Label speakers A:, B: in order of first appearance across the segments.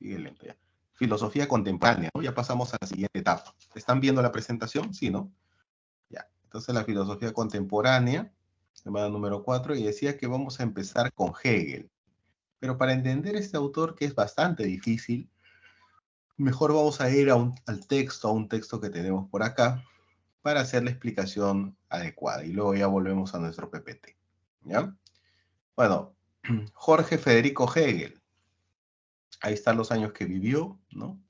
A: sigue lento ya. Filosofía contemporánea, ¿no? Ya pasamos a la siguiente etapa. ¿Están viendo la presentación? Sí, ¿no? Ya. Entonces la filosofía contemporánea, llamada número 4, y decía que vamos a empezar con Hegel. Pero para entender este autor, que es bastante difícil, mejor vamos a ir al texto, a un texto que tenemos por acá, para hacer la explicación adecuada. Y luego ya volvemos a nuestro PPT. ¿Ya? Bueno, Jorge Federico Hegel. Ahí están los años que vivió, ¿no?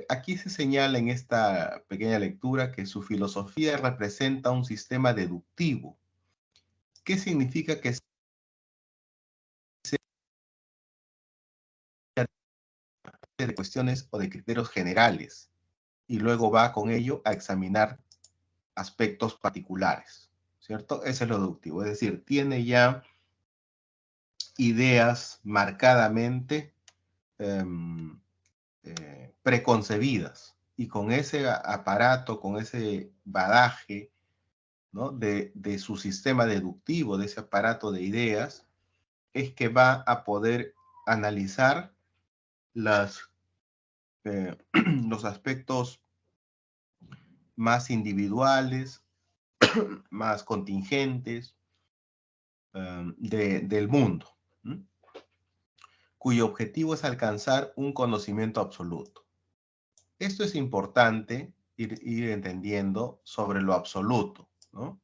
A: Aquí se señala en esta pequeña lectura que su filosofía representa un sistema deductivo. ¿Qué significa que sea de cuestiones o de criterios generales? Y luego va con ello a examinar aspectos particulares, ¿cierto? Ese es lo deductivo, es decir, tiene ya ideas marcadamente preconcebidas, y con ese aparato, con ese bagaje, ¿no? de su sistema deductivo, de ese aparato de ideas, es que va a poder analizar los aspectos más individuales, más contingentes del mundo, ¿m? Cuyo objetivo es alcanzar un conocimiento absoluto. Esto es importante ir entendiendo sobre lo absoluto, ¿no?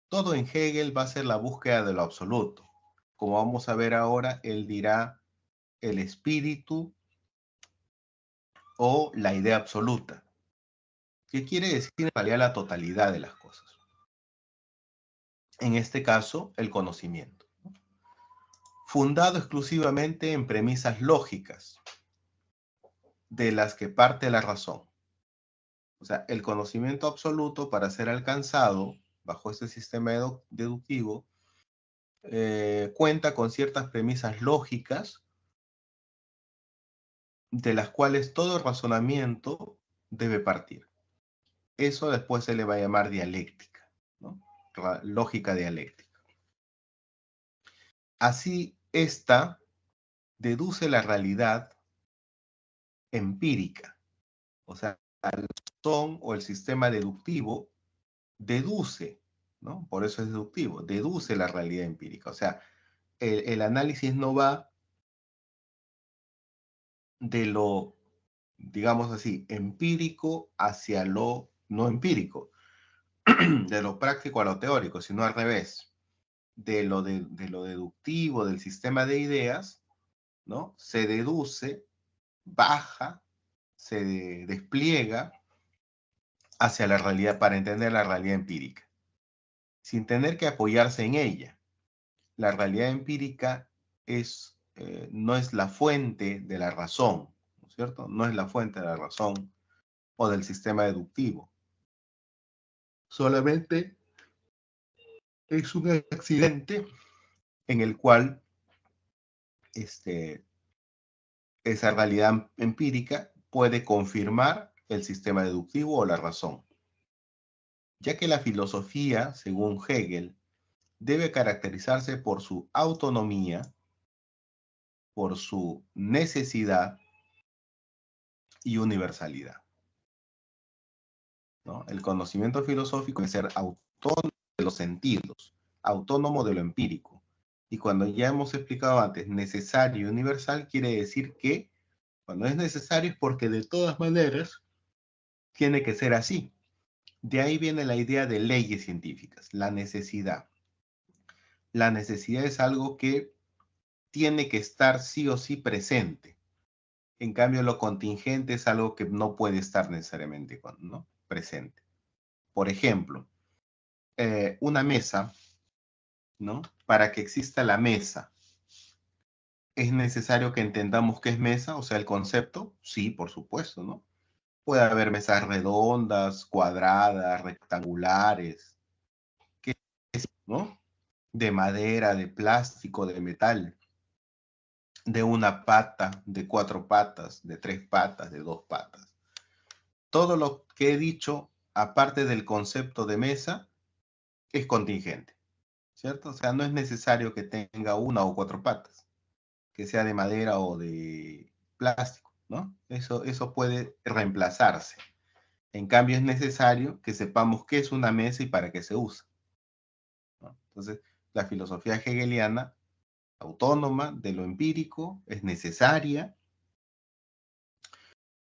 A: Todo en Hegel va a ser la búsqueda de lo absoluto. Como vamos a ver ahora, él dirá el espíritu o la idea absoluta, que quiere decir en realidad la totalidad de las cosas. En este caso, el conocimiento, ¿no? Fundado exclusivamente en premisas lógicas, de las que parte la razón. O sea, el conocimiento absoluto, para ser alcanzado bajo este sistema deductivo, cuenta con ciertas premisas lógicas de las cuales todo razonamiento debe partir. Eso después se le va a llamar dialéctica, ¿no? Lógica dialéctica. Así, esta deduce la realidad empírica. O sea, el razón o el sistema deductivo deduce, ¿no? Por eso es deductivo, deduce la realidad empírica. O sea, el análisis no va de lo, digamos así, empírico hacia lo no empírico, de lo práctico a lo teórico, sino al revés, de lo deductivo, del sistema de ideas, ¿no? Se deduce, baja, se despliega hacia la realidad para entender la realidad empírica, sin tener que apoyarse en ella. La realidad empírica no es la fuente de la razón, ¿no es cierto? No es la fuente de la razón o del sistema deductivo. Solamente es un accidente en el cual esa realidad empírica puede confirmar el sistema deductivo o la razón. Ya que la filosofía, según Hegel, debe caracterizarse por su autonomía, por su necesidad y universalidad, ¿no? El conocimiento filosófico debe ser autónomo de los sentidos, autónomo de lo empírico. Y cuando ya hemos explicado antes, necesario y universal, quiere decir que cuando es necesario es porque de todas maneras tiene que ser así. De ahí viene la idea de leyes científicas, la necesidad. La necesidad es algo que tiene que estar sí o sí presente. En cambio, lo contingente es algo que no puede estar necesariamente, ¿no?, presente. Por ejemplo, una mesa, ¿no? Para que exista la mesa, ¿es necesario que entendamos qué es mesa? O sea, el concepto, sí, por supuesto, ¿no? Puede haber mesas redondas, cuadradas, rectangulares, ¿no? De madera, de plástico, de metal, de una pata, de 4 patas, de 3 patas, de 2 patas. Todo lo que he dicho, aparte del concepto de mesa, es contingente, ¿cierto? O sea, no es necesario que tenga 1 o 4 patas, que sea de madera o de plástico, ¿no? Eso puede reemplazarse. En cambio, es necesario que sepamos qué es una mesa y para qué se usa, ¿no? Entonces, la filosofía hegeliana, autónoma de lo empírico, es necesaria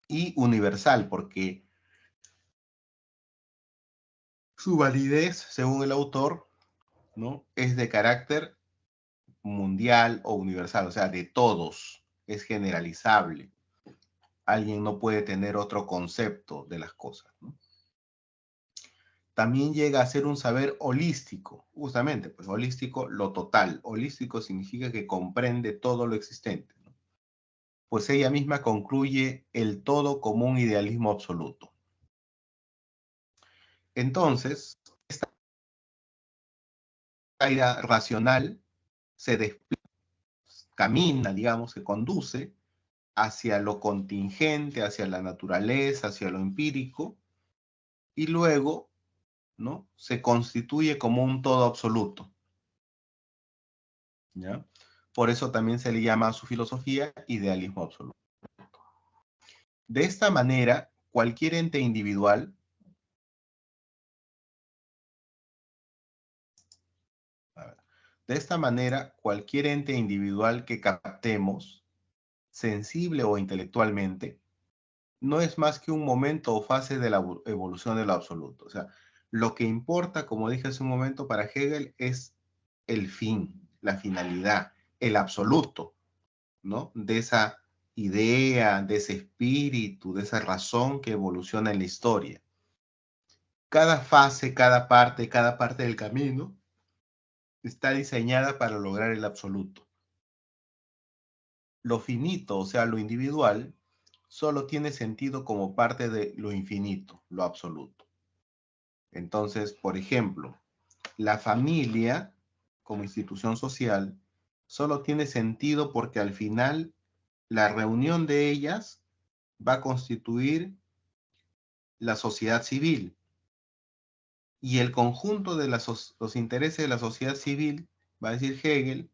A: y universal, porque su validez, según el autor, ¿no?, es de carácter mundial o universal, o sea, de todos, es generalizable. Alguien no puede tener otro concepto de las cosas, ¿no? También llega a ser un saber holístico, justamente, pues holístico, lo total. Holístico significa que comprende todo lo existente, ¿no? Pues ella misma concluye el todo como un idealismo absoluto. Entonces, esta idea racional se despliega, camina, digamos, se conduce hacia lo contingente, hacia la naturaleza, hacia lo empírico, y luego, ¿no?, se constituye como un todo absoluto, ¿ya? Por eso también se le llama a su filosofía idealismo absoluto. De esta manera, cualquier ente individual, de esta manera, cualquier ente individual que captemos, sensible o intelectualmente, no es más que un momento o fase de la evolución de lo absoluto. O sea, lo que importa, como dije hace un momento, para Hegel es el fin, la finalidad, el absoluto, ¿no?, de esa idea, de ese espíritu, de esa razón que evoluciona en la historia. Cada fase, cada parte del camino está diseñada para lograr el absoluto. Lo finito, o sea, lo individual, solo tiene sentido como parte de lo infinito, lo absoluto. Entonces, por ejemplo, la familia como institución social solo tiene sentido porque al final la reunión de ellas va a constituir la sociedad civil, y el conjunto de los intereses de la sociedad civil, va a decir Hegel,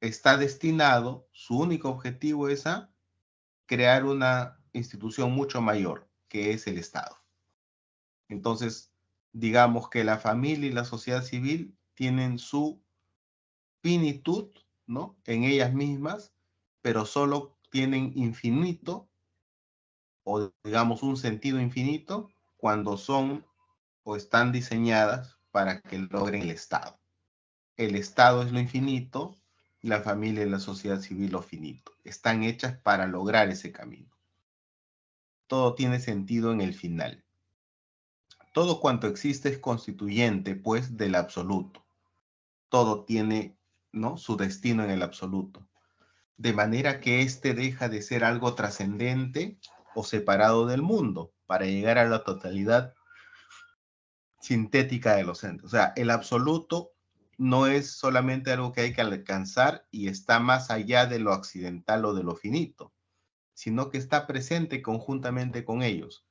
A: está destinado, su único objetivo es a crear una institución mucho mayor, que es el Estado. Entonces, digamos que la familia y la sociedad civil tienen su finitud, ¿no?, en ellas mismas, pero solo tienen infinito, o digamos un sentido infinito, cuando son o están diseñadas para que logren el Estado. El Estado es lo infinito, la familia y la sociedad civil lo finito. Están hechas para lograr ese camino. Todo tiene sentido en el final. Todo cuanto existe es constituyente, pues, del absoluto. Todo tiene, ¿no?, su destino en el absoluto. De manera que éste deja de ser algo trascendente o separado del mundo para llegar a la totalidad sintética de los entes. O sea, el absoluto no es solamente algo que hay que alcanzar y está más allá de lo accidental o de lo finito, sino que está presente conjuntamente con ellos.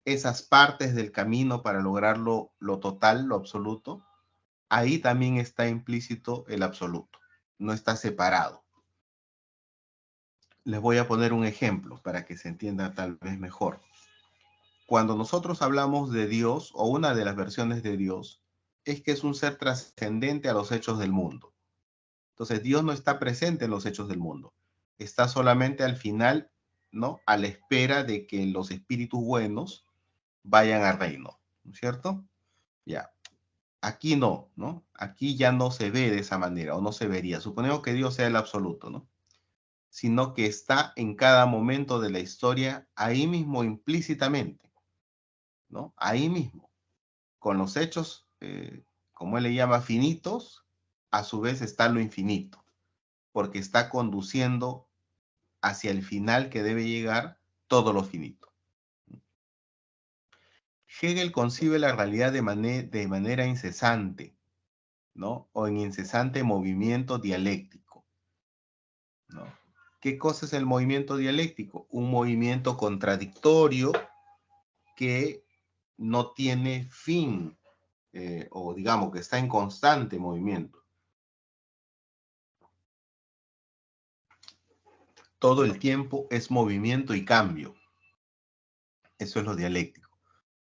A: Esas partes del camino para lograrlo, lo total, lo absoluto, ahí también está implícito el absoluto, no está separado. Les voy a poner un ejemplo para que se entienda tal vez mejor. Cuando nosotros hablamos de Dios, o una de las versiones de Dios, es que es un ser trascendente a los hechos del mundo. Entonces, Dios no está presente en los hechos del mundo. Está solamente al final, ¿no?, a la espera de que los espíritus buenos vayan al reino, ¿no es cierto? Ya. Aquí no, ¿no? Aquí ya no se ve de esa manera, o no se vería. Suponemos que Dios sea el absoluto, ¿no? Sino que está en cada momento de la historia, ahí mismo implícitamente, ¿no? Ahí mismo, con los hechos, como él le llama, finitos, a su vez está lo infinito, porque está conduciendo hacia el final que debe llegar todo lo finito. Hegel concibe la realidad de manera incesante, ¿no?, o en incesante movimiento dialéctico, ¿no? ¿Qué cosa es el movimiento dialéctico? Un movimiento contradictorio que no tiene fin, o digamos que está en constante movimiento. Todo el tiempo es movimiento y cambio. Eso es lo dialéctico.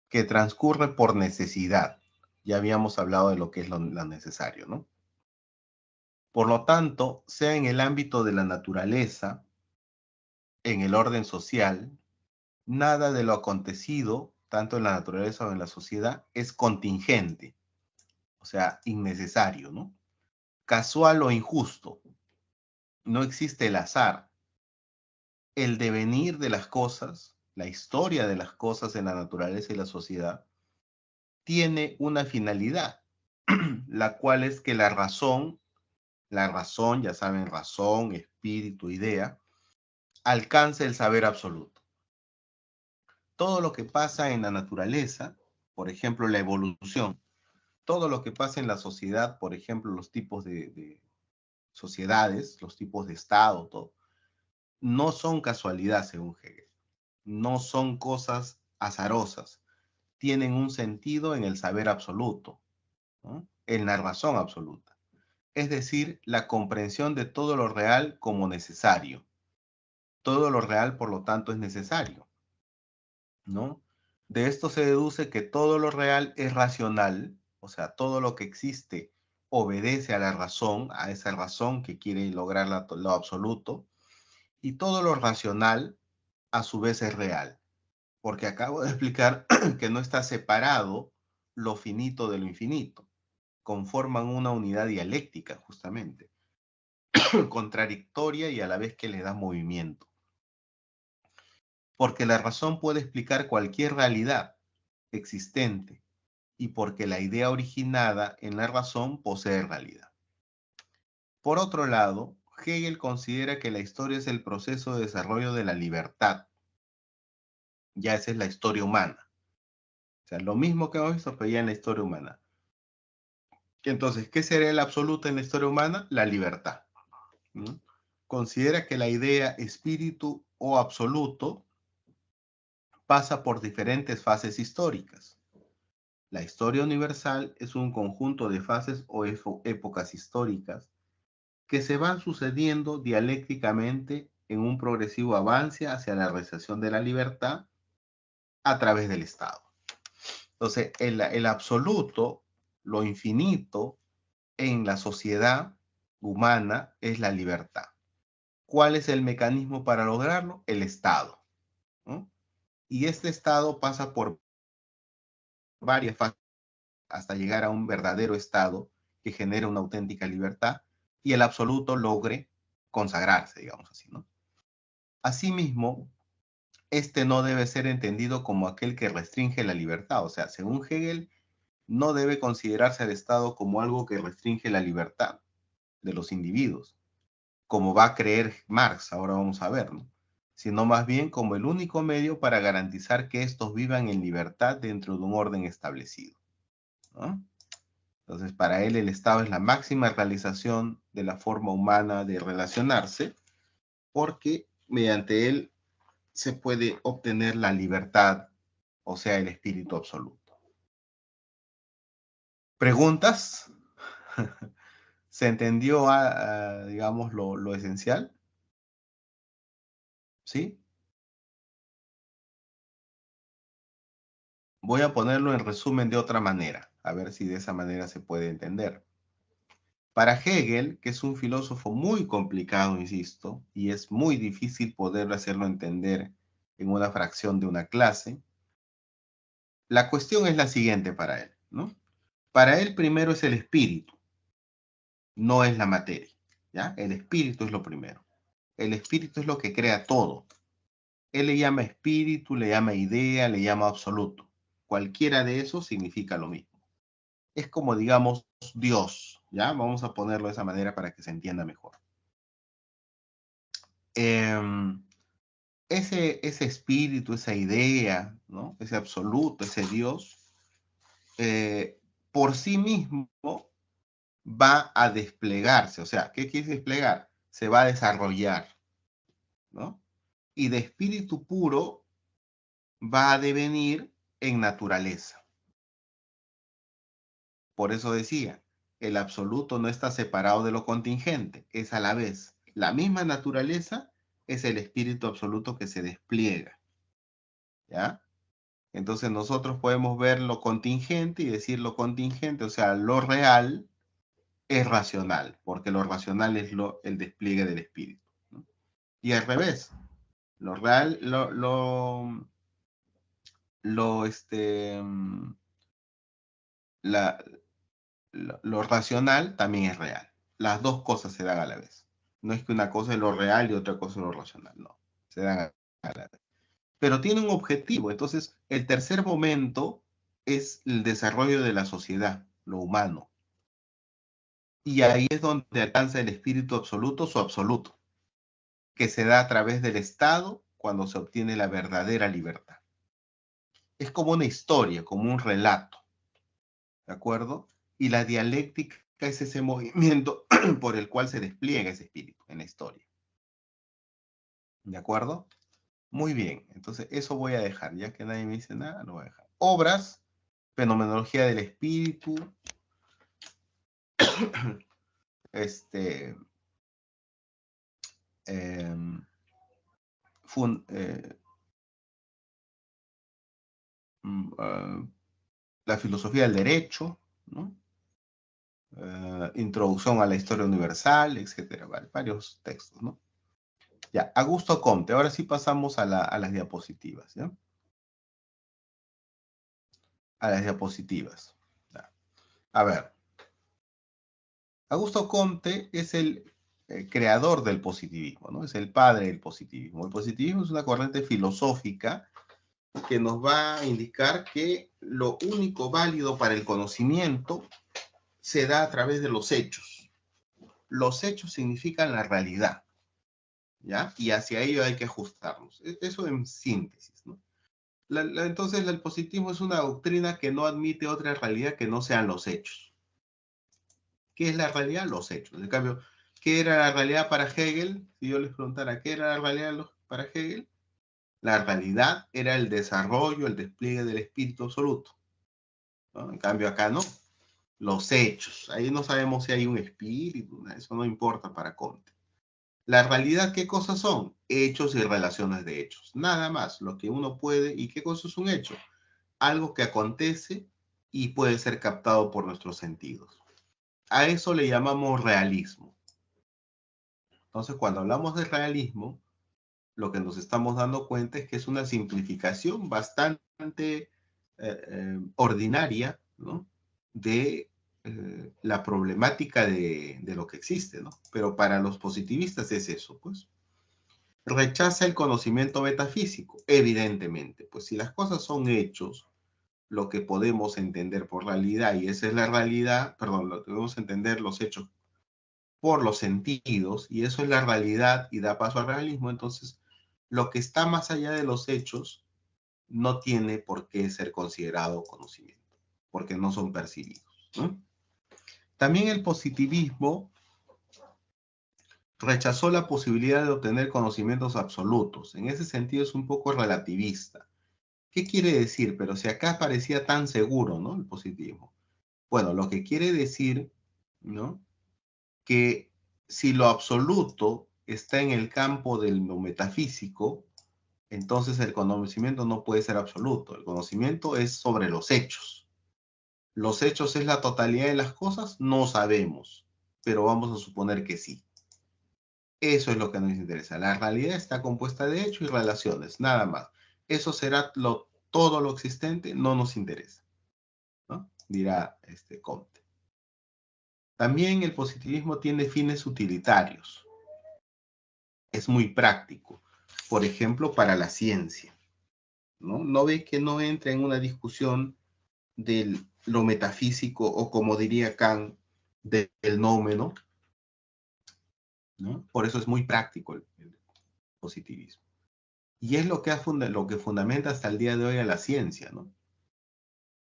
A: Que transcurre por necesidad. Ya habíamos hablado de lo que es lo necesario, ¿no? Por lo tanto, sea en el ámbito de la naturaleza, en el orden social, nada de lo acontecido, tanto en la naturaleza o en la sociedad, es contingente, o sea, innecesario, ¿no? Casual o injusto. No existe el azar. El devenir de las cosas, la historia de las cosas en la naturaleza y la sociedad, tiene una finalidad, la cual es que la razón, ya saben, razón, espíritu, idea, alcance el saber absoluto. Todo lo que pasa en la naturaleza, por ejemplo, la evolución, todo lo que pasa en la sociedad, por ejemplo, los tipos de sociedades, los tipos de Estado, todo, no son casualidad según Hegel, no son cosas azarosas, tienen un sentido en el saber absoluto, ¿no? En la razón absoluta. Es decir, la comprensión de todo lo real como necesario. Todo lo real, por lo tanto, es necesario, ¿no? De esto se deduce que todo lo real es racional, o sea, todo lo que existe obedece a la razón, a esa razón que quiere lograr lo absoluto, y todo lo racional a su vez es real, porque acabo de explicar que no está separado lo finito de lo infinito, conforman una unidad dialéctica justamente, contradictoria y a la vez que le da movimiento. Porque la razón puede explicar cualquier realidad existente y porque la idea originada en la razón posee realidad. Por otro lado, Hegel considera que la historia es el proceso de desarrollo de la libertad. Ya esa es la historia humana. O sea, lo mismo que hemos visto, pero ya en la historia humana. Entonces, ¿qué sería el absoluto en la historia humana? La libertad. ¿No? Considera que la idea espíritu o absoluto pasa por diferentes fases históricas. La historia universal es un conjunto de fases o épocas históricas que se van sucediendo dialécticamente en un progresivo avance hacia la realización de la libertad a través del Estado. Entonces, el absoluto, lo infinito en la sociedad humana es la libertad. ¿Cuál es el mecanismo para lograrlo? El Estado, ¿no? Y este Estado pasa por varias fases hasta llegar a un verdadero Estado que genere una auténtica libertad y el absoluto logre consagrarse, digamos así, ¿no? Asimismo, este no debe ser entendido como aquel que restringe la libertad. O sea, según Hegel, no debe considerarse al Estado como algo que restringe la libertad de los individuos, como va a creer Marx, ahora vamos a ver, ¿no? Sino más bien como el único medio para garantizar que estos vivan en libertad dentro de un orden establecido, ¿no? Entonces, para él el Estado es la máxima realización de la forma humana de relacionarse, porque mediante él se puede obtener la libertad, o sea, el espíritu absoluto. ¿Preguntas? ¿Se entendió, digamos, lo esencial? ¿Sí? Voy a ponerlo en resumen de otra manera, a ver si de esa manera se puede entender. Para Hegel, que es un filósofo muy complicado, insisto, y es muy difícil poder hacerlo entender en una fracción de una clase, la cuestión es la siguiente para él, ¿no? Para él primero es el espíritu, no es la materia, ¿ya? El espíritu es lo primero. El espíritu es lo que crea todo. Él le llama espíritu, le llama idea, le llama absoluto. Cualquiera de esos significa lo mismo. Es como, digamos, Dios, ¿ya? Vamos a ponerlo de esa manera para que se entienda mejor. Ese espíritu, esa idea, ¿no? Ese absoluto, ese Dios, por sí mismo va a desplegarse. O sea, ¿qué quiere desplegar? Se va a desarrollar, ¿no? Y de espíritu puro va a devenir en naturaleza. Por eso decía, el absoluto no está separado de lo contingente, es a la vez la misma naturaleza es el espíritu absoluto que se despliega, ¿ya? Entonces nosotros podemos ver lo contingente y decir lo contingente, o sea, lo real es racional, porque lo racional es el despliegue del espíritu, ¿no? Y al revés, lo real, lo, este, la, lo racional también es real. Las dos cosas se dan a la vez. No es que una cosa es lo real y otra cosa es lo racional, no. Se dan a la vez. Pero tiene un objetivo. Entonces, el tercer momento es el desarrollo de la sociedad, lo humano. Y ahí es donde alcanza el espíritu absoluto su absoluto, que se da a través del Estado cuando se obtiene la verdadera libertad. Es como una historia, como un relato, ¿de acuerdo? Y la dialéctica es ese movimiento por el cual se despliega ese espíritu en la historia. ¿De acuerdo? Muy bien, entonces eso voy a dejar, ya que nadie me dice nada, lo voy a dejar. Obras, fenomenología del espíritu, este, eh, fun, la filosofía del derecho, ¿no? Introducción a la historia universal, etcétera, ¿vale? Varios textos, ¿no? Ya, Augusto Comte, ahora sí pasamos a las diapositivas, ¿ya? A las diapositivas. Ya. A ver, Augusto Comte es el creador del positivismo, ¿no? Es el padre del positivismo. El positivismo es una corriente filosófica que nos va a indicar que lo único válido para el conocimiento se da a través de los hechos. Los hechos significan la realidad, ¿ya? Y hacia ello hay que ajustarnos. Eso en síntesis, ¿no? Entonces, el positivismo es una doctrina que no admite otra realidad que no sean los hechos. ¿Qué es la realidad? Los hechos. En cambio, ¿qué era la realidad para Hegel? Si yo les preguntara, ¿qué era la realidad para Hegel? La realidad era el desarrollo, el despliegue del espíritu absoluto, ¿no? En cambio, acá no. Los hechos. Ahí no sabemos si hay un espíritu, eso no importa para Comte. La realidad, ¿qué cosas son? Hechos y relaciones de hechos. Nada más, lo que uno puede. ¿Y qué cosa es un hecho? Algo que acontece y puede ser captado por nuestros sentidos. A eso le llamamos realismo. Entonces, cuando hablamos de realismo, lo que nos estamos dando cuenta es que es una simplificación bastante ordinaria, ¿no? De la problemática de lo que existe, ¿no? Pero para los positivistas es eso, pues. Rechaza el conocimiento metafísico, evidentemente, pues si las cosas son hechos, lo que podemos entender por realidad, y esa es la realidad, perdón, lo que podemos entender los hechos por los sentidos, y eso es la realidad y da paso al realismo, entonces lo que está más allá de los hechos no tiene por qué ser considerado conocimiento, porque no son percibidos, ¿no? También el positivismo rechazó la posibilidad de obtener conocimientos absolutos. En ese sentido es un poco relativista. ¿Qué quiere decir? Pero si acá parecía tan seguro, ¿no? El positivismo. Bueno, lo que quiere decir, ¿no? Que si lo absoluto está en el campo de lo metafísico, entonces el conocimiento no puede ser absoluto. El conocimiento es sobre los hechos. ¿Los hechos es la totalidad de las cosas? No sabemos, pero vamos a suponer que sí. Eso es lo que nos interesa. La realidad está compuesta de hechos y relaciones, nada más. Eso será todo lo existente, no nos interesa, ¿no? Dirá Comte. También el positivismo tiene fines utilitarios. Es muy práctico. Por ejemplo, para la ciencia, ¿no? No ve que no entra en una discusión de lo metafísico o, como diría Kant, del nómeno, ¿no? Por eso es muy práctico el positivismo. Y es lo que fundamenta hasta el día de hoy a la ciencia, ¿no?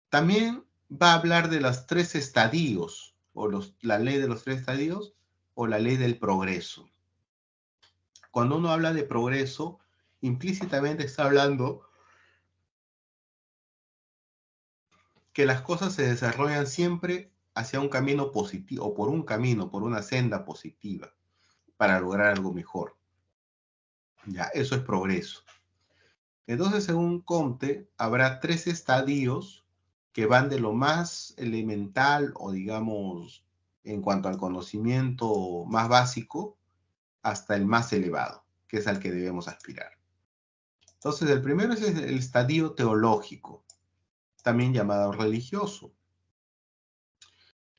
A: También va a hablar de los tres estadios, o la ley de los tres estadios, o la ley del progreso. Cuando uno habla de progreso, implícitamente está hablando que las cosas se desarrollan siempre hacia un camino positivo, o por un camino, por una senda positiva, para lograr algo mejor. Ya, eso es progreso. Entonces, según Comte, habrá 3 estadios que van de lo más elemental o digamos en cuanto al conocimiento más básico hasta el más elevado, que es al que debemos aspirar. Entonces, el primero es el estadio teológico, también llamado religioso.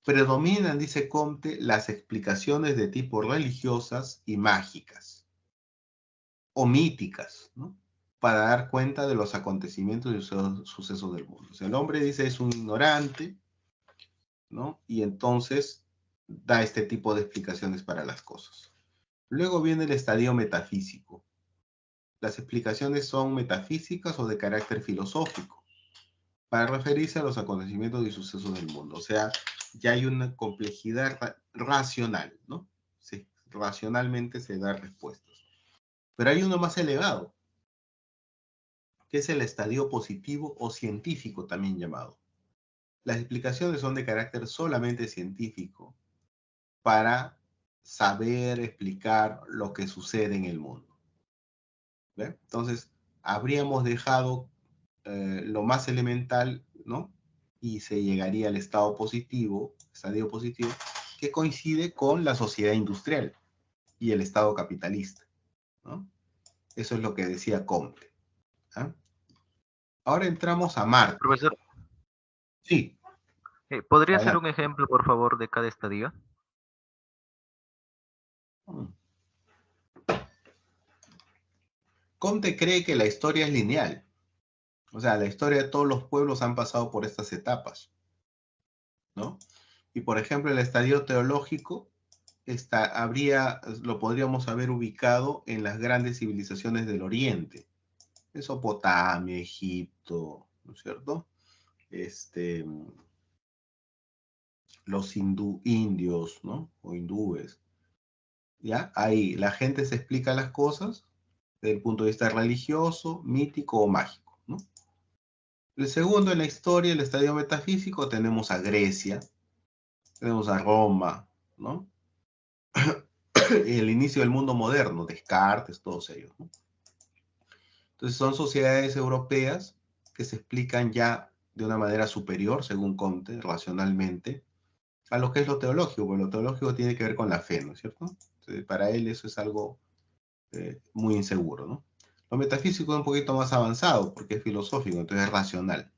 A: Predominan, dice Comte, las explicaciones de tipo religiosas y mágicas, o míticas, ¿no? Para dar cuenta de los acontecimientos y sucesos del mundo. O sea, el hombre dice es un ignorante, ¿no? Y entonces da este tipo de explicaciones para las cosas. Luego viene el estadio metafísico. Las explicaciones son metafísicas o de carácter filosófico, para referirse a los acontecimientos y sucesos del mundo. O sea, ya hay una complejidad racional, ¿no? Sí, racionalmente se dan respuestas. Pero hay uno más elevado, que es el estadio positivo o científico también llamado. Las explicaciones son de carácter solamente científico para saber explicar lo que sucede en el mundo. ¿Ve? Entonces, habríamos dejado lo más elemental, ¿no? Y se llegaría al estado positivo, estadio positivo, que coincide con la sociedad industrial y el estado capitalista, ¿no? Eso es lo que decía Comte. ¿Ah? Ahora entramos a Marx.
B: Profesor,
A: Sí,
B: ¿podría ser un
A: adelante.
B: ejemplo, por favor, de cada estadio?
A: Comte cree que la historia es lineal. O sea, la historia de todos los pueblos han pasado por estas etapas, ¿no? Y por ejemplo, el estadio teológico lo podríamos haber ubicado en las grandes civilizaciones del Oriente, Mesopotamia, Egipto, ¿no es cierto? Los indios, ¿no? O hindúes. ¿Ya? Ahí la gente se explica las cosas desde el punto de vista religioso, mítico o mágico, ¿no? El segundo en la historia, el estadio metafísico, tenemos a Grecia, tenemos a Roma, ¿no? El inicio del mundo moderno, Descartes, todos ellos, ¿no? Entonces son sociedades europeas que se explican ya de una manera superior, según Comte, racionalmente, a lo que es lo teológico, porque lo teológico tiene que ver con la fe, ¿no es cierto? Entonces, para él eso es algo muy inseguro, ¿no? Lo metafísico es un poquito más avanzado, porque es filosófico, entonces es racional.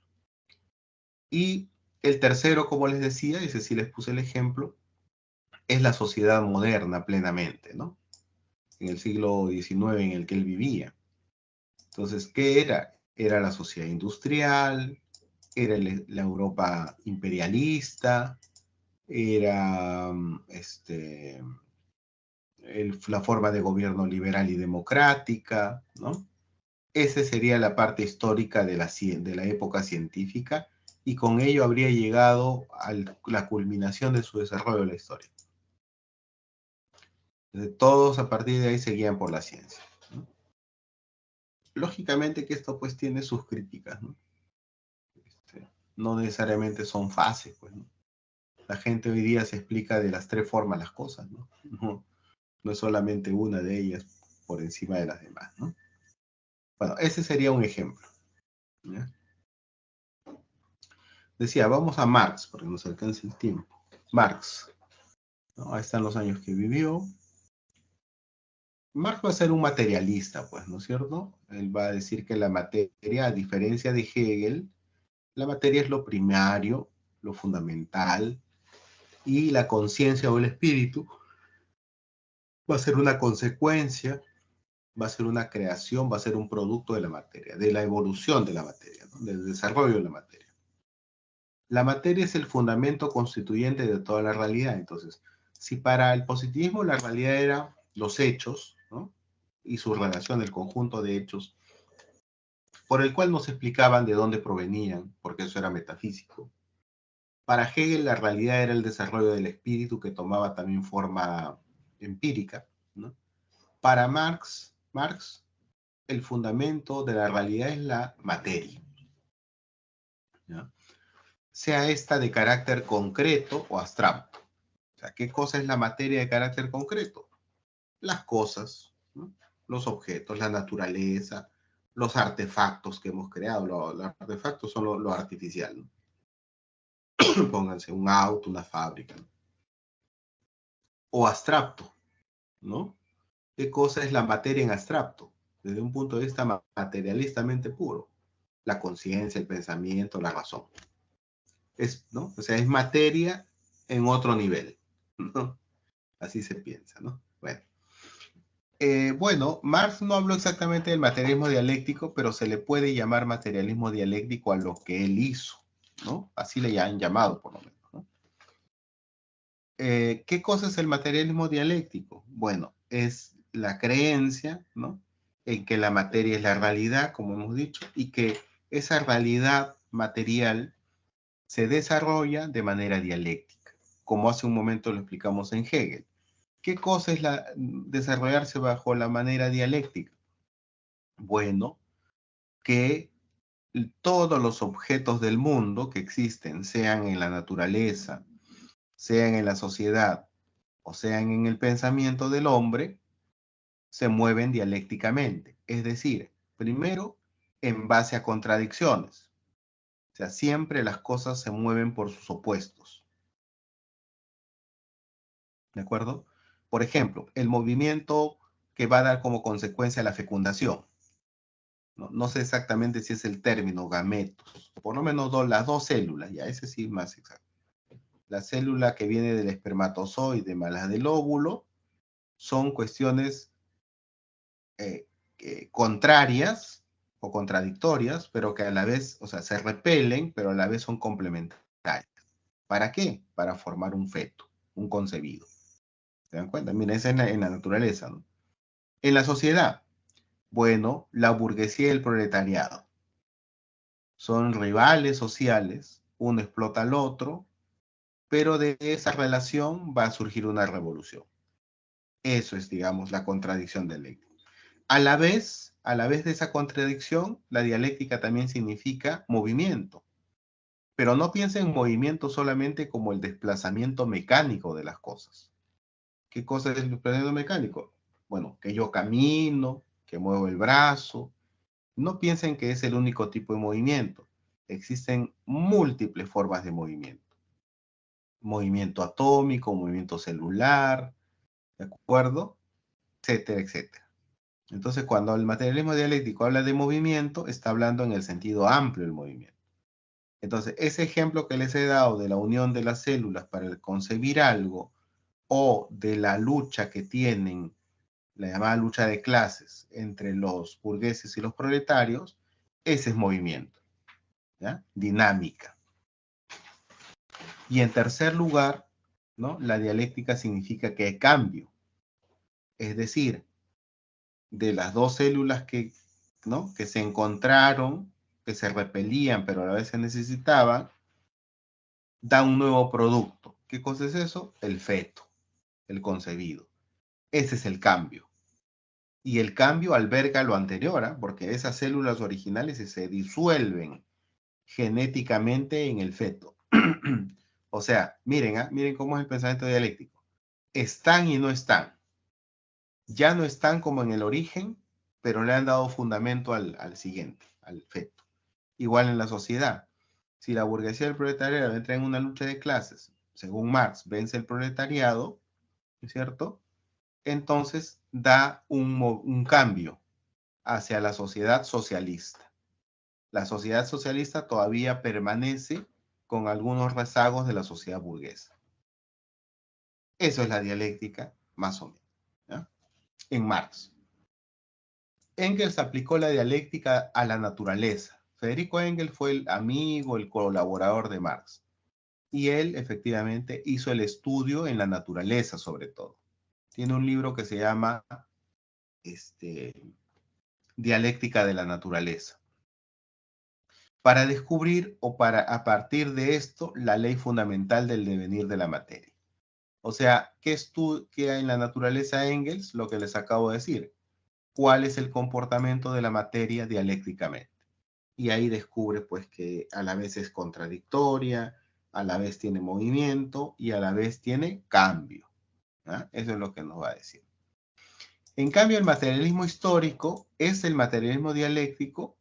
A: Y el tercero, como les decía, ese sí les puse el ejemplo, es la sociedad moderna plenamente, ¿no? En el siglo XIX en el que él vivía. Entonces, ¿qué era? Era la sociedad industrial, era la Europa imperialista, era la forma de gobierno liberal y democrática, ¿no? Esa sería la parte histórica de la época científica y con ello habría llegado a la culminación de su desarrollo de la historia. Entonces, todos a partir de ahí seguían por la ciencia, ¿no? Lógicamente que esto pues tiene sus críticas, ¿no? No necesariamente son fases, pues, ¿no? La gente hoy día se explica de las 3 formas las cosas, ¿no? No es solamente una de ellas por encima de las demás, ¿no? Bueno, ese sería un ejemplo, ¿ya? Decía, vamos a Marx, porque nos alcanza el tiempo. Marx, ¿no? Ahí están los años que vivió. Marx va a ser un materialista, pues, ¿no es cierto? Él va a decir que la materia, a diferencia de Hegel, la materia es lo primario, lo fundamental, y la conciencia o el espíritu va a ser una consecuencia, va a ser una creación, va a ser un producto de la materia, de la evolución de la materia, ¿no? Del desarrollo de la materia. La materia es el fundamento constituyente de toda la realidad. Entonces, si para el positivismo la realidad era los hechos, ¿no? Y su relación, el conjunto de hechos, por el cual nos explicaban de dónde provenían, porque eso era metafísico. Para Hegel la realidad era el desarrollo del espíritu que tomaba también forma empírica, ¿no? Para Marx, el fundamento de la realidad es la materia, ¿ya? Sea esta de carácter concreto o abstracto. O sea, ¿qué cosa es la materia de carácter concreto? Las cosas, ¿no? los objetos, la naturaleza, los artefactos que hemos creado. Los artefactos son lo artificial, ¿no? Pónganse un auto, una fábrica, ¿no? O abstracto, ¿no? ¿Qué cosa es la materia en abstracto? Desde un punto de vista materialistamente puro. La conciencia, el pensamiento, la razón. ¿No? O sea, es materia en otro nivel, ¿no? Así se piensa, ¿no? Bueno, Marx no habló exactamente del materialismo dialéctico, pero se le puede llamar materialismo dialéctico a lo que él hizo, ¿no? Así le han llamado, por lo menos, ¿no? ¿Qué cosa es el materialismo dialéctico? Bueno, es la creencia, ¿no?, en que la materia es la realidad, como hemos dicho, y que esa realidad material se desarrolla de manera dialéctica, como hace un momento lo explicamos en Hegel. ¿Qué cosa es desarrollarse bajo la manera dialéctica? Bueno, que todos los objetos del mundo que existen, sean en la naturaleza, sean en la sociedad o sean en el pensamiento del hombre, se mueven dialécticamente. Es decir, primero, en base a contradicciones. O sea, siempre las cosas se mueven por sus opuestos. ¿De acuerdo? Por ejemplo, el movimiento que va a dar como consecuencia la fecundación. No sé exactamente si es el término gametos, por lo menos las dos células, ya ese sí es más exacto. La célula que viene del espermatozoide más la del óvulo son cuestiones contrarias o contradictorias, pero que a la vez, o sea, se repelen, pero a la vez son complementarias. ¿Para qué? Para formar un feto, un concebido. ¿Se dan cuenta? Miren, esa es en la naturaleza, ¿no? En la sociedad, bueno, la burguesía y el proletariado son rivales sociales, uno explota al otro, pero de esa relación va a surgir una revolución. Eso es, digamos, la contradicción dialéctica. A la vez de esa contradicción, la dialéctica también significa movimiento. Pero no piensen en movimiento solamente como el desplazamiento mecánico de las cosas. ¿Qué cosa es el desplazamiento mecánico? Bueno, que yo camino, que muevo el brazo. No piensen que es el único tipo de movimiento. Existen múltiples formas de movimiento. Movimiento atómico, movimiento celular, ¿de acuerdo? Etcétera, etcétera. Entonces, cuando el materialismo dialéctico habla de movimiento, está hablando en el sentido amplio del movimiento. Entonces, ese ejemplo que les he dado de la unión de las células para concebir algo o de la lucha que tienen, la llamada lucha de clases entre los burgueses y los proletarios, ese es movimiento, ¿ya? Dinámica. Y en tercer lugar, ¿no?, la dialéctica significa que hay cambio. Es decir, de las dos células ¿no?, que se encontraron, que se repelían, pero a la vez se necesitaban, da un nuevo producto. ¿Qué cosa es eso? El feto, el concebido. Ese es el cambio. Y el cambio alberga lo anterior, ¿eh? Porque esas células originales se disuelven genéticamente en el feto. O sea, miren, miren cómo es el pensamiento dialéctico. Están y no están. Ya no están como en el origen, pero le han dado fundamento al siguiente, al feto. Igual en la sociedad. Si la burguesía y el proletariado entran en una lucha de clases, según Marx, vence el proletariado, ¿no es cierto? Entonces da un cambio hacia la sociedad socialista. La sociedad socialista todavía permanece con algunos rezagos de la sociedad burguesa. Eso es la dialéctica, más o menos, ¿ya? En Marx. Engels aplicó la dialéctica a la naturaleza. Federico Engels fue el amigo, el colaborador de Marx. Y él efectivamente hizo el estudio en la naturaleza, sobre todo. Tiene un libro que se llama Dialéctica de la naturaleza. Para descubrir o para a partir de esto la ley fundamental del devenir de la materia. O sea, ¿qué estudia en la naturaleza Engels? Lo que les acabo de decir. ¿Cuál es el comportamiento de la materia dialécticamente? Y ahí descubre pues que a la vez es contradictoria, a la vez tiene movimiento y a la vez tiene cambio. ¿Ah? Eso es lo que nos va a decir. En cambio, el materialismo histórico es el materialismo dialéctico,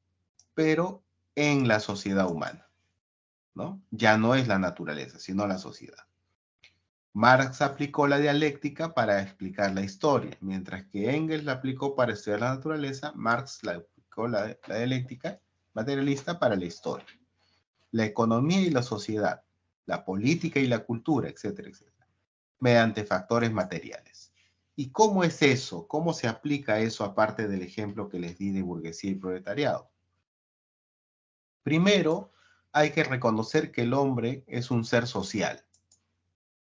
A: pero en la sociedad humana, ¿no? Ya no es la naturaleza, sino la sociedad. Marx aplicó la dialéctica para explicar la historia, mientras que Engels la aplicó para estudiar la naturaleza, Marx la aplicó la dialéctica materialista para la historia. La economía y la sociedad, la política y la cultura, etcétera, etcétera, mediante factores materiales. ¿Y cómo es eso? ¿Cómo se aplica eso aparte del ejemplo que les di de burguesía y proletariado? Primero, hay que reconocer que el hombre es un ser social,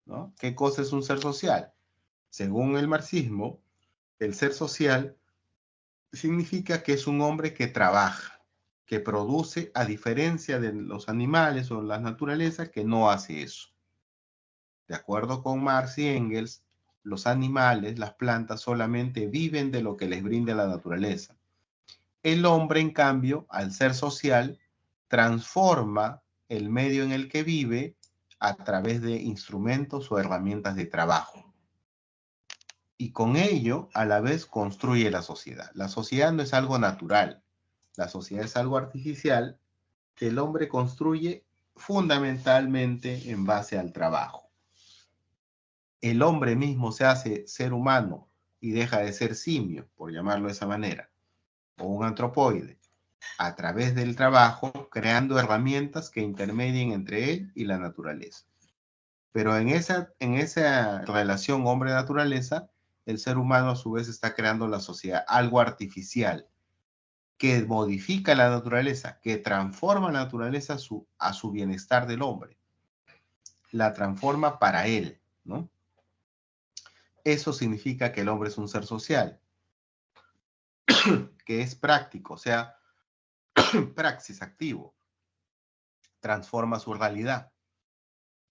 A: ¿no? ¿Qué cosa es un ser social? Según el marxismo, el ser social significa que es un hombre que trabaja, que produce, a diferencia de los animales o las naturalezas que no hace eso. De acuerdo con Marx y Engels, los animales, las plantas solamente viven de lo que les brinda la naturaleza. El hombre, en cambio, al ser social, transforma el medio en el que vive a través de instrumentos o herramientas de trabajo. Y con ello, a la vez, construye la sociedad. La sociedad no es algo natural. La sociedad es algo artificial que el hombre construye fundamentalmente en base al trabajo. El hombre mismo se hace ser humano y deja de ser simio, por llamarlo de esa manera, o un antropoide, a través del trabajo, creando herramientas que intermedien entre él y la naturaleza. Pero en esa relación hombre-naturaleza, el ser humano a su vez está creando la sociedad, algo artificial, que modifica la naturaleza, que transforma la naturaleza a su bienestar del hombre. La transforma para él, ¿no? Eso significa que el hombre es un ser social, que es práctico, o sea, praxis activo, transforma su realidad.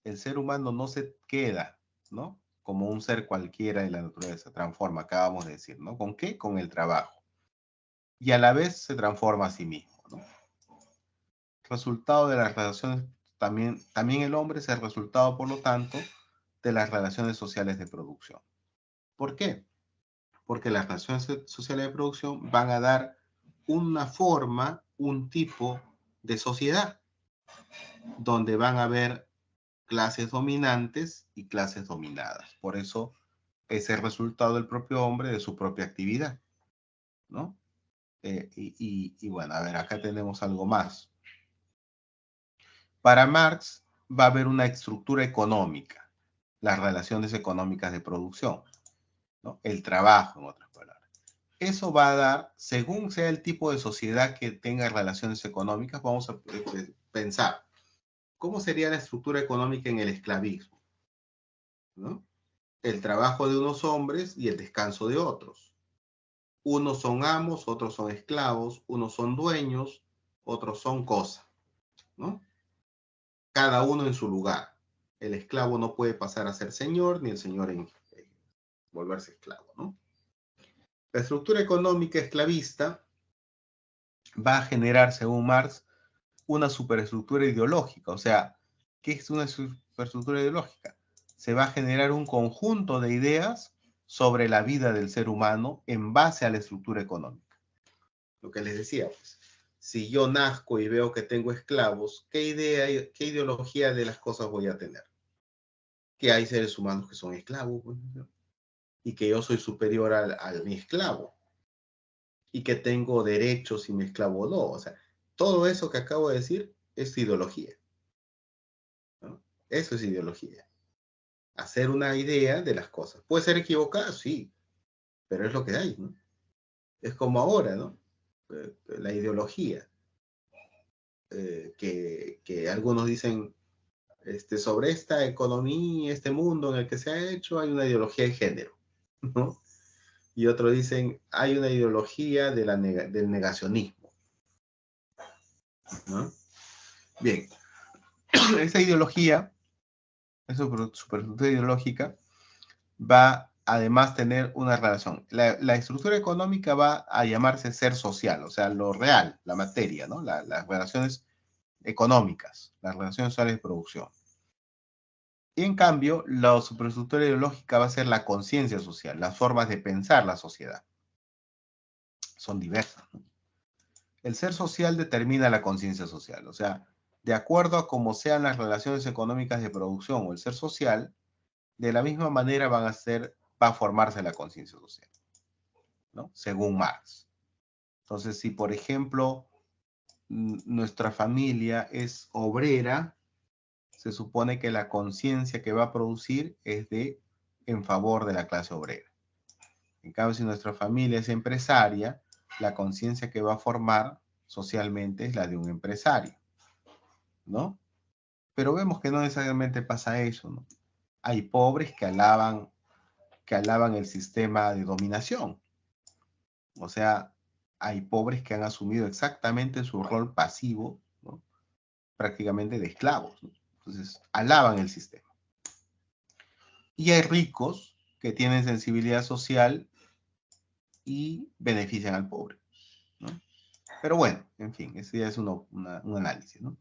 A: El ser humano no se queda, ¿no? Como un ser cualquiera de la naturaleza, transforma, acabamos de decir, ¿no? ¿Con qué? Con el trabajo. Y a la vez se transforma a sí mismo, ¿no? Resultado de las relaciones, también el hombre es el resultado, por lo tanto, de las relaciones sociales de producción. ¿Por qué? Porque las relaciones sociales de producción van a dar una forma, un tipo de sociedad, donde van a haber clases dominantes y clases dominadas. Por eso es el resultado del propio hombre, de su propia actividad, ¿no? Y bueno, a ver, acá tenemos algo más. Para Marx va a haber una estructura económica, las relaciones económicas de producción, ¿no? El trabajo, en otras palabras. Eso va a dar, según sea el tipo de sociedad que tenga relaciones económicas, vamos a pensar, ¿cómo sería la estructura económica en el esclavismo? ¿No? El trabajo de unos hombres y el descanso de otros. Unos son amos, otros son esclavos, unos son dueños, otros son cosas, ¿no? Cada uno en su lugar. El esclavo no puede pasar a ser señor, ni el señor en volverse esclavo, ¿no? La estructura económica esclavista va a generar, según Marx, una superestructura ideológica. O sea, ¿qué es una superestructura ideológica? Se va a generar un conjunto de ideas sobre la vida del ser humano en base a la estructura económica. Lo que les decía, pues, si yo nazco y veo que tengo esclavos, ¿qué idea, qué ideología de las cosas voy a tener? Que hay seres humanos que son esclavos, pues, ¿no? Y que yo soy superior a mi esclavo y que tengo derechos y mi esclavo no. O sea, todo eso que acabo de decir es ideología, ¿no? Eso es ideología. Hacer una idea de las cosas. ¿Puede ser equivocada? Sí, pero es lo que hay, ¿no? Es como ahora, ¿no? La ideología, que algunos dicen, sobre esta economía, este mundo en el que se ha hecho, hay una ideología de género, ¿no? Y otros dicen, hay una ideología del negacionismo, ¿no? Bien, esa ideología, esa superestructura ideológica, va además tener una relación. La estructura económica va a llamarse ser social, o sea, lo real, la materia, ¿no? Las relaciones económicas, las relaciones sociales de producción. Y en cambio, la superestructura ideológica va a ser la conciencia social, las formas de pensar la sociedad. Son diversas, ¿no? El ser social determina la conciencia social, o sea, de acuerdo a cómo sean las relaciones económicas de producción o el ser social, de la misma manera va a formarse la conciencia social, ¿no? Según Marx. Entonces, si por ejemplo nuestra familia es obrera, se supone que la conciencia que va a producir es en favor de la clase obrera. En cambio, si nuestra familia es empresaria, la conciencia que va a formar socialmente es la de un empresario, ¿no? Pero vemos que no necesariamente pasa eso, ¿no? Hay pobres que alaban el sistema de dominación. O sea, hay pobres que han asumido exactamente su rol pasivo, ¿no? Prácticamente de esclavos, ¿no? Entonces, alaban el sistema. Y hay ricos que tienen sensibilidad social y benefician al pobre, ¿no? Pero bueno, en fin, ese ya es un análisis, ¿no?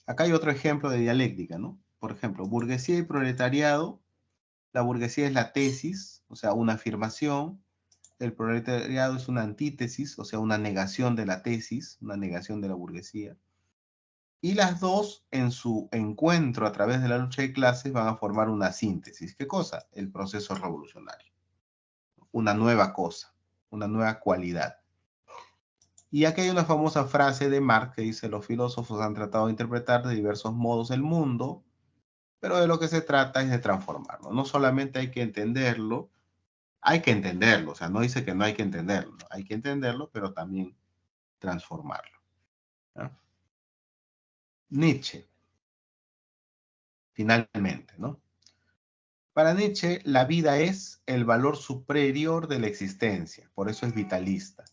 A: Acá hay otro ejemplo de dialéctica, ¿no? Por ejemplo, burguesía y proletariado. La burguesía es la tesis, o sea, una afirmación. El proletariado es una antítesis, o sea, una negación de la tesis, una negación de la burguesía. Y las dos, en su encuentro a través de la lucha de clases, van a formar una síntesis. ¿Qué cosa? El proceso revolucionario. Una nueva cosa, una nueva cualidad. Y aquí hay una famosa frase de Marx que dice: los filósofos han tratado de interpretar de diversos modos el mundo, pero de lo que se trata es de transformarlo. No solamente hay que entenderlo, o sea, no dice que no hay que entenderlo, ¿no? Hay que entenderlo, pero también transformarlo, ¿no? Nietzsche, finalmente, ¿no? Para Nietzsche, la vida es el valor superior de la existencia, por eso es vitalista.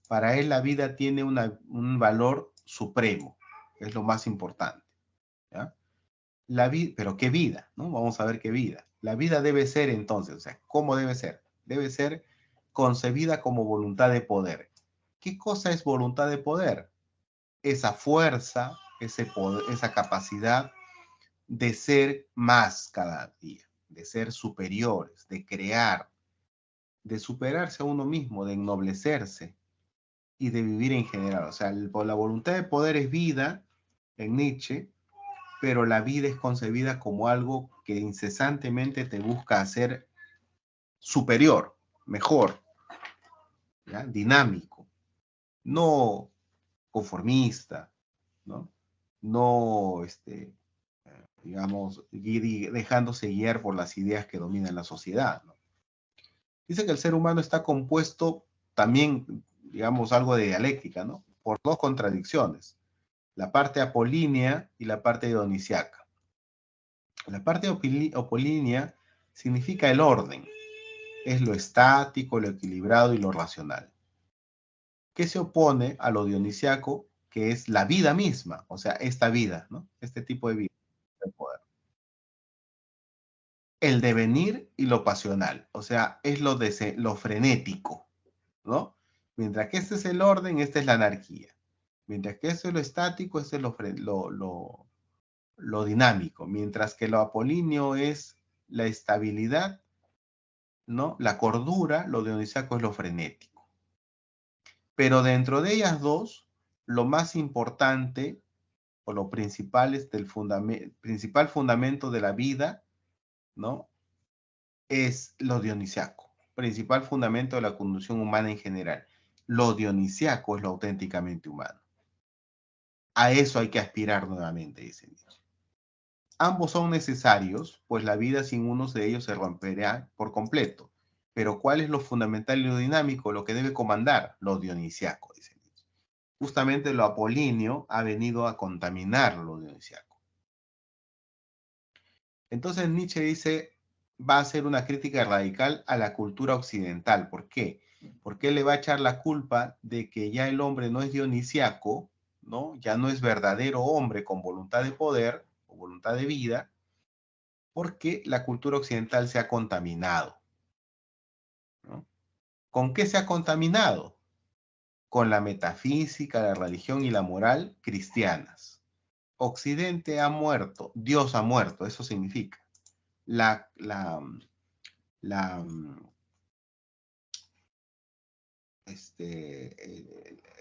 A: Para él, la vida tiene un valor supremo, es lo más importante, ¿ya? Pero ¿qué vida? ¿No? Vamos a ver qué vida. La vida debe ser entonces, o sea, ¿cómo debe ser? Debe ser concebida como voluntad de poder. ¿Qué cosa es voluntad de poder? Esa fuerza, ese poder, esa capacidad de ser más cada día, de ser superiores, de crear, de superarse a uno mismo, de ennoblecerse y de vivir en general. O sea, la voluntad de poder es vida en Nietzsche, pero la vida es concebida como algo que incesantemente te busca hacer superior, mejor, ¿ya? Dinámico, no conformista, ¿no? No, digamos, dejándose guiar por las ideas que dominan la sociedad, ¿no? Dice que el ser humano está compuesto también, digamos, algo de dialéctica, ¿no? Por dos contradicciones, la parte apolínea y la parte dionisiaca. La parte apolínea significa el orden, es lo estático, lo equilibrado y lo racional, que se opone a lo dionisiaco, que es la vida misma, o sea, esta vida, ¿no? Este tipo de vida, de poder. El devenir y lo pasional, o sea, es lo frenético, ¿no? Mientras que este es el orden, esta es la anarquía. Mientras que esto es lo estático, este es lo dinámico. Mientras que lo apolíneo es la estabilidad, ¿no? La cordura, lo dionisiaco es lo frenético. Pero dentro de ellas dos, lo más importante o lo principal es principal fundamento de la vida, ¿no? Es lo dionisiaco, principal fundamento de la conducción humana en general. Lo dionisiaco es lo auténticamente humano. A eso hay que aspirar nuevamente, dice Nietzsche. Ambos son necesarios, pues la vida sin uno de ellos se romperá por completo. Pero ¿cuál es lo fundamental y lo dinámico, lo que debe comandar? Lo dionisiaco, dice Nietzsche. Justamente lo apolíneo ha venido a contaminar lo dionisiaco. Entonces Nietzsche dice, va a hacer una crítica radical a la cultura occidental. ¿Por qué? Porque él le va a echar la culpa de que ya el hombre no es dionisiaco, ¿no? Ya no es verdadero hombre con voluntad de poder o voluntad de vida, porque la cultura occidental se ha contaminado, ¿no? ¿Con qué se ha contaminado? Con la metafísica, la religión y la moral cristianas. Occidente ha muerto, Dios ha muerto, eso significa. la, la, la,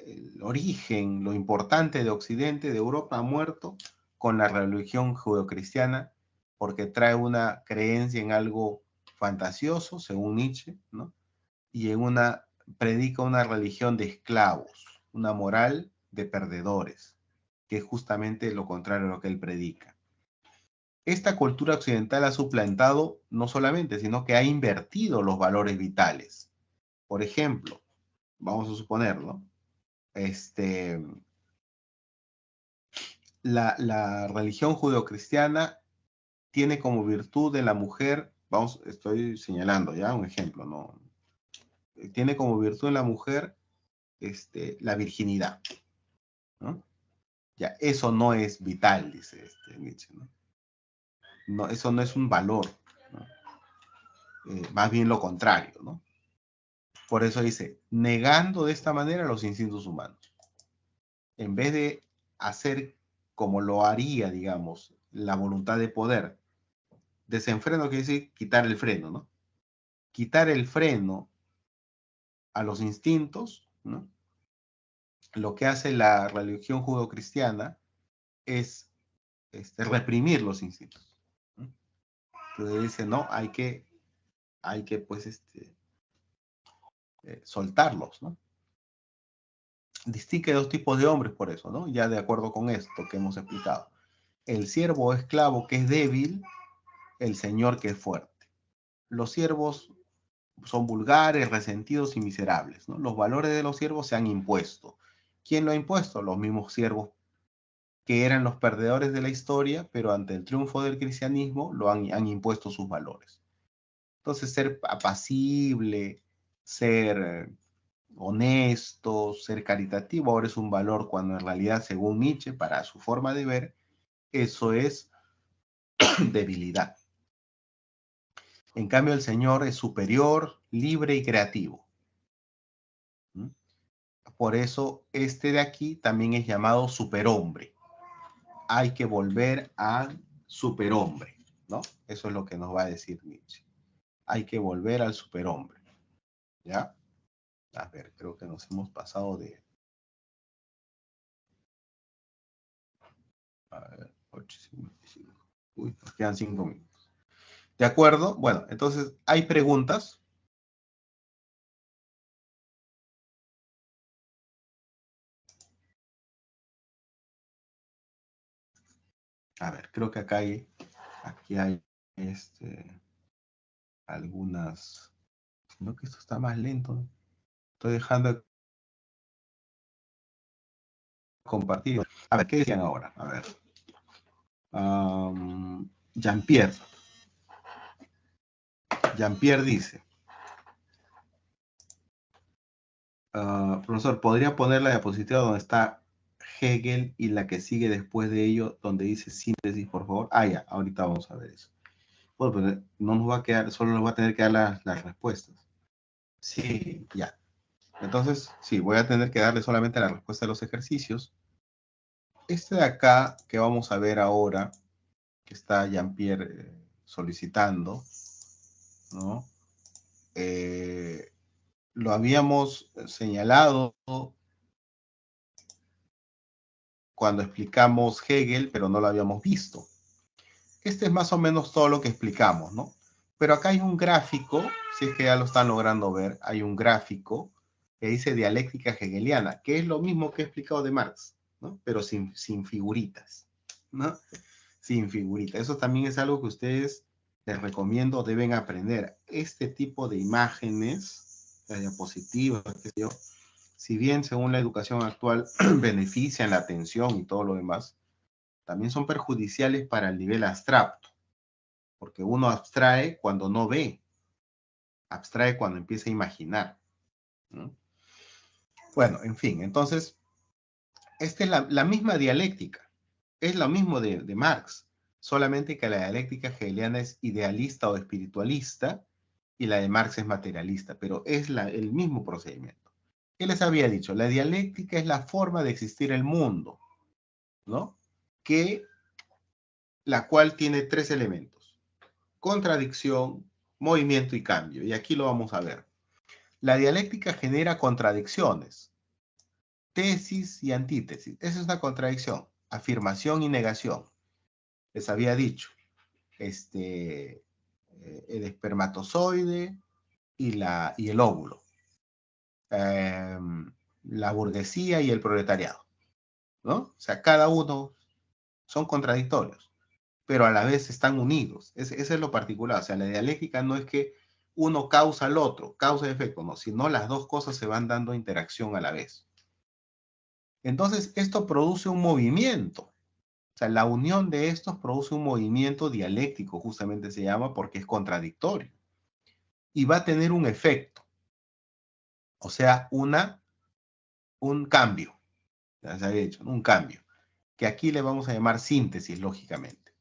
A: el origen, lo importante de Occidente, de Europa, ha muerto con la religión judeocristiana, porque trae una creencia en algo fantasioso, según Nietzsche, ¿no? Y predica una religión de esclavos, una moral de perdedores, que es justamente lo contrario a lo que él predica. Esta cultura occidental ha suplantado no solamente, sino que ha invertido los valores vitales. Por ejemplo, vamos a suponerlo, la religión judeocristiana tiene como virtud de la mujer, estoy señalando ya un ejemplo, ¿no? Tiene como virtud en la mujer la virginidad, ¿no? Ya, eso no es vital, dice Nietzsche, ¿no? No, eso no es un valor, ¿no? Más bien lo contrario, ¿no? Por eso dice, negando de esta manera los instintos humanos. En vez de hacer como lo haría, digamos, la voluntad de poder, desenfreno quiere decir quitar el freno, ¿no? Quitar el freno a los instintos, ¿no? Lo que hace la religión judeocristiana es reprimir los instintos, ¿no? Entonces dice, no, hay que pues, soltarlos, ¿no? Distingue dos tipos de hombres por eso, ¿no? Ya de acuerdo con esto que hemos explicado. El siervo o esclavo que es débil, el señor que es fuerte. Los siervos son vulgares, resentidos y miserables, ¿no? Los valores de los siervos se han impuesto. ¿Quién lo ha impuesto? Los mismos siervos que eran los perdedores de la historia, pero ante el triunfo del cristianismo han impuesto sus valores. Entonces, ser apacible, ser honesto, ser caritativo, ahora es un valor cuando en realidad, según Nietzsche, para su forma de ver, eso es debilidad. En cambio, el Señor es superior, libre y creativo. Por eso, este de aquí también es llamado superhombre. Hay que volver al superhombre, ¿no? Eso es lo que nos va a decir Nietzsche. Hay que volver al superhombre, ¿ya? A ver, creo que nos hemos pasado de... A ver, 8:55. Uy, nos quedan 5 minutos. ¿De acuerdo? Bueno, entonces, ¿hay preguntas? A ver, creo que aquí hay algunas... Sino que esto está más lento, ¿no? Estoy dejando de compartir. A ver, ¿qué decían ahora? A ver. Jean-Pierre. Jean-Pierre dice, profesor, ¿podría poner la diapositiva donde está Hegel y la que sigue después de ello, donde dice síntesis, por favor? Ah, ya, ahorita vamos a ver eso. Bueno, pues no nos va a quedar, solo nos va a tener que dar las respuestas. Sí, ya. Entonces, sí, voy a tener que darle solamente la respuesta de los ejercicios. Este de acá, que vamos a ver ahora, que está Jean-Pierre solicitando, ¿no? Lo habíamos señalado cuando explicamos Hegel, pero no lo habíamos visto. Este es más o menos todo lo que explicamos, ¿no? Pero acá hay un gráfico, si es que ya lo están logrando ver, hay un gráfico que dice dialéctica hegeliana, que es lo mismo que he explicado de Marx, ¿no? Pero sin figuritas, ¿no? Sin figuritas. Eso también es algo que ustedes les recomiendo, deben aprender. Este tipo de imágenes, las diapositivas, qué sé yo, si bien según la educación actual benefician la atención y todo lo demás, también son perjudiciales para el nivel abstracto, porque uno abstrae cuando no ve, abstrae cuando empieza a imaginar, ¿no? Bueno, en fin, entonces, esta es la misma dialéctica, es lo mismo de Marx, solamente que la dialéctica hegeliana es idealista o espiritualista y la de Marx es materialista, pero es el mismo procedimiento. ¿Qué les había dicho? La dialéctica es la forma de existir el mundo, ¿no? La cual tiene tres elementos. contradicción, movimiento y cambio. Y aquí lo vamos a ver. La dialéctica genera contradicciones, tesis y antítesis. Esa es una contradicción, afirmación y negación. Les había dicho, el espermatozoide y el óvulo, la burguesía y el proletariado, ¿no? O sea, cada uno son contradictorios, pero a la vez están unidos. Ese es lo particular. O sea, la dialéctica no es que uno causa al otro, causa y efecto, no, sino las dos cosas se van dando interacción a la vez. Entonces, esto produce un movimiento. O sea, la unión de estos produce un movimiento dialéctico, justamente se llama, porque es contradictorio. Y va a tener un efecto. O sea, un cambio. Ya se había dicho, un cambio. Que aquí le vamos a llamar síntesis, lógicamente.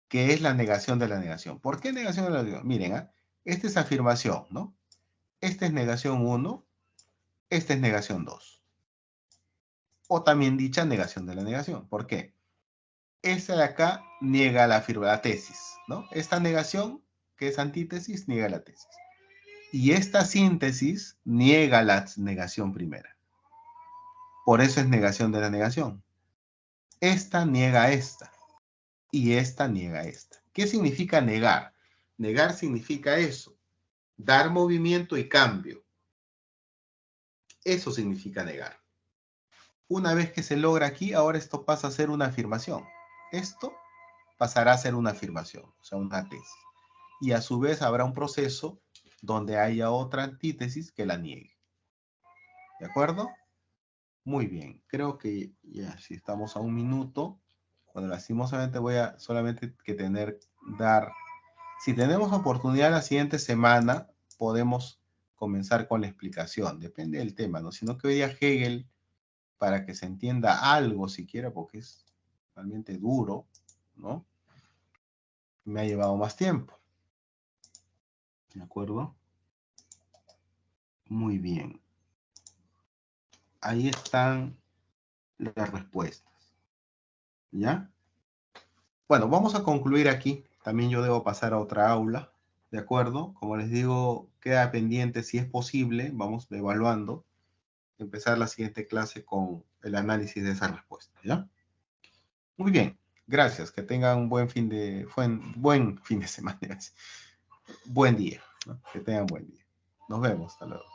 A: Que es la negación de la negación. ¿Por qué negación de la negación? Miren, esta es afirmación, ¿no? Esta es negación 1, esta es negación 2. O también dicha negación de la negación. ¿Por qué? Esta de acá niega la tesis, ¿no? Esta negación, que es antítesis, niega la tesis. Y esta síntesis niega la negación primera. Por eso es negación de la negación. Esta niega esta. Y esta niega esta. ¿Qué significa negar? Negar significa eso. Dar movimiento y cambio. Eso significa negar. Una vez que se logra aquí, ahora esto pasa a ser una afirmación. Esto pasará a ser una afirmación, o sea, una tesis. Y a su vez habrá un proceso donde haya otra antítesis que la niegue. ¿De acuerdo? Muy bien. Creo que ya, si estamos a un minuto, bueno, lastimosamente voy a solamente si tenemos oportunidad la siguiente semana, podemos comenzar con la explicación. Depende del tema, ¿no? Sino que hoy día Hegel, para que se entienda algo siquiera, porque es realmente duro, ¿no? Me ha llevado más tiempo. ¿De acuerdo? Muy bien. Ahí están las respuestas. ¿Ya? Bueno, vamos a concluir aquí. También yo debo pasar a otra aula. ¿De acuerdo? Como les digo, queda pendiente si es posible. Vamos evaluando. Empezar la siguiente clase con el análisis de esa respuesta. ¿Ya? Muy bien. Gracias. Que tengan un buen buen fin de semana. Buen día, ¿no? Que tengan buen día. Nos vemos. Hasta luego.